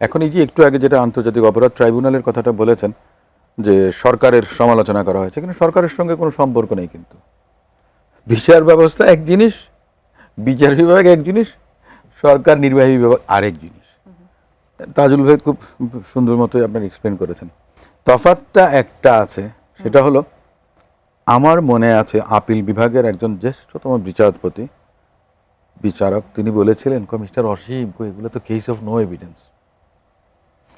এখন এই যে একটু আগে যেটা আন্তর্জাতিক অপরাধ ট্রাইব্যুনালের কথাটা বলেছেন যে সরকারের সমালোচনা করা হয়েছে, কিন্তু সরকারের সঙ্গে কোনো সম্পর্ক নেই। কিন্তু বিচার ব্যবস্থা এক জিনিস, বিচার বিভাগ এক জিনিস, সরকার নির্বাহী বিভাগ আরেক জিনিস। তাজুল ভাই খুব সুন্দর মতো আপনার এক্সপ্লেন করেছেন। তফাৎটা একটা আছে, সেটা হলো আমার মনে আছে আপিল বিভাগের একজন জ্যেষ্ঠতম বিচারক তিনি বলেছিলেন, মিস্টার অসীম, এগুলো তো কেস অফ নো এভিডেন্স।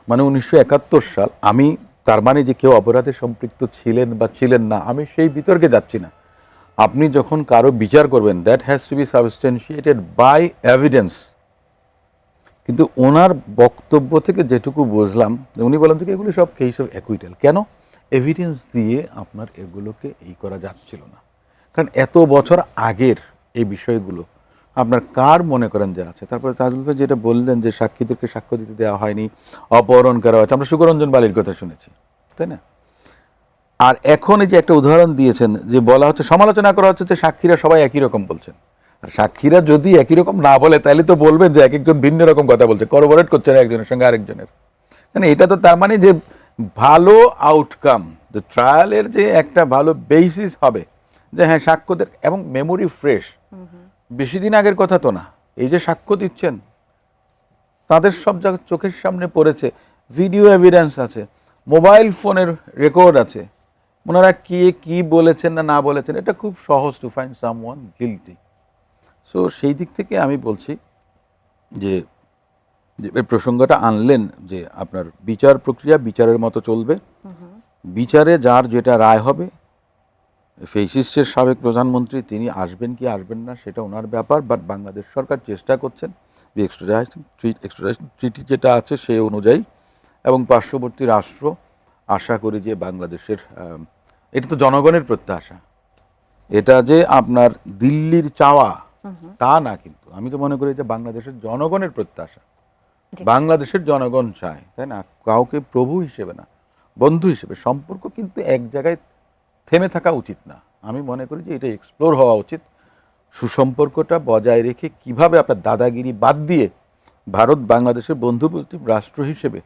মানে 1971 সাল, আমি তার মানে যে কেউ অপরাধে সম্পৃক্ত ছিলেন বা ছিলেন না আমি সেই বিতর্কে যাচ্ছি না। আপনি যখন কারো বিচার করবেন, that has to be substantiated by evidence. কিন্তু ওনার বক্তব্য থেকে যেটুকু বুঝলাম, উনি বলেন থেকে এগুলো সব কেস অফ অ্যাকুইটাল। কেন? এভিডেন্স দিয়ে আপনার এগুলোকে করা যাচ্ছিল না, কারণ এত বছর আগের এই বিষয়গুলো আপনার কার মনে করেন যে আছে। তারপরে তাজুল ভাই যেটা বললেন যে সাক্ষীদেরকে সাক্ষ্য দিতে দেওয়া হয়নি, অপহরণ করা হয়েছে, আমরা সুকরঞ্জন বালির কথা শুনেছি, তাই না? আর এখন এই যে একটা উদাহরণ দিয়েছেন যে বলা হচ্ছে, সমালোচনা করা হচ্ছে যে সাক্ষীরা সবাই একই রকম বলছেন। আর সাক্ষীরা যদি একই রকম না বলে তাহলে তো বলবেন যে এক একজন ভিন্ন রকম কথা বলছে, করবোরেট করছেন একজনের সঙ্গে আরেকজনের। মানে এটা তো তার মানে যে ভালো আউটকাম, যে ট্রায়ালের যে একটা ভালো বেসিস হবে যে হ্যাঁ সাক্ষ্যদের, এবং মেমোরি ফ্রেশ, বেশি দিন আগের কথা তো না। এই যে সাক্ষ্য দিচ্ছেন তাদের সব জায়গা চোখের সামনে পড়েছে, ভিডিও এভিডেন্স আছে, মোবাইল ফোনের রেকর্ড আছে, ওনারা কি বলেছেন না না বলেছেন, এটা খুব সহজ to find someone guilty. So সেই দিক থেকে আমি বলছি যে এই প্রসঙ্গটা আনলেন যে আপনার বিচার প্রক্রিয়া বিচারের মতো চলবে, বিচারে যার যেটা রায় হবে, ফেসিস্টের সাবেক প্রধানমন্ত্রী তিনি আসবেন কি আসবেন না সেটা ওনার ব্যাপার, বাট বাংলাদেশ সরকার চেষ্টা করছেন যে এক্সট্রাডিশন ট্রিটি যেটা আছে সে অনুযায়ী, এবং পার্শ্ববর্তী রাষ্ট্র আশা করি যে বাংলাদেশের, এটা তো জনগণের প্রত্যাশা, এটা যে আপনার দিল্লির চাওয়া তা না, কিন্তু আমি তো মনে করি যে বাংলাদেশের জনগণের প্রত্যাশা। বাংলাদেশের জনগণ চায়, তাই না, কাউকে প্রভু হিসেবে না, বন্ধু হিসেবে। সম্পর্ক কিন্তু এক জায়গায় থেমে থাকা উচিত না। আমি মনে করি যে এটা এক্সপ্লোর হওয়া উচিত, সুসম্পর্কটা বজায় রেখে কিভাবে আপনার দাদাগিরি বাদ দিয়ে ভারত বাংলাদেশের বন্ধুপ্রতিম রাষ্ট্র হিসেবে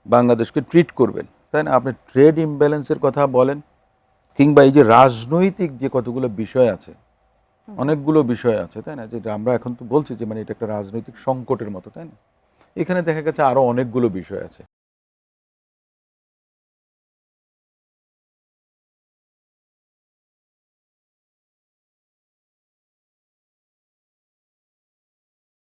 বাংলাদেশকে ট্রিট করবেন, তাই না? আপনি ট্রেড ইমব্যালেন্সের কথা বলেন, কিংবা এই যে রাজনৈতিক যে কতগুলো বিষয় আছে, অনেকগুলো বিষয় আছে, তাই না, যেটা আমরা এখন তো বলছি যে মানে এটা একটা রাজনৈতিক সংকটের মতো, তাই না? এখানে দেখা গেছে আরো অনেকগুলো বিষয় আছে।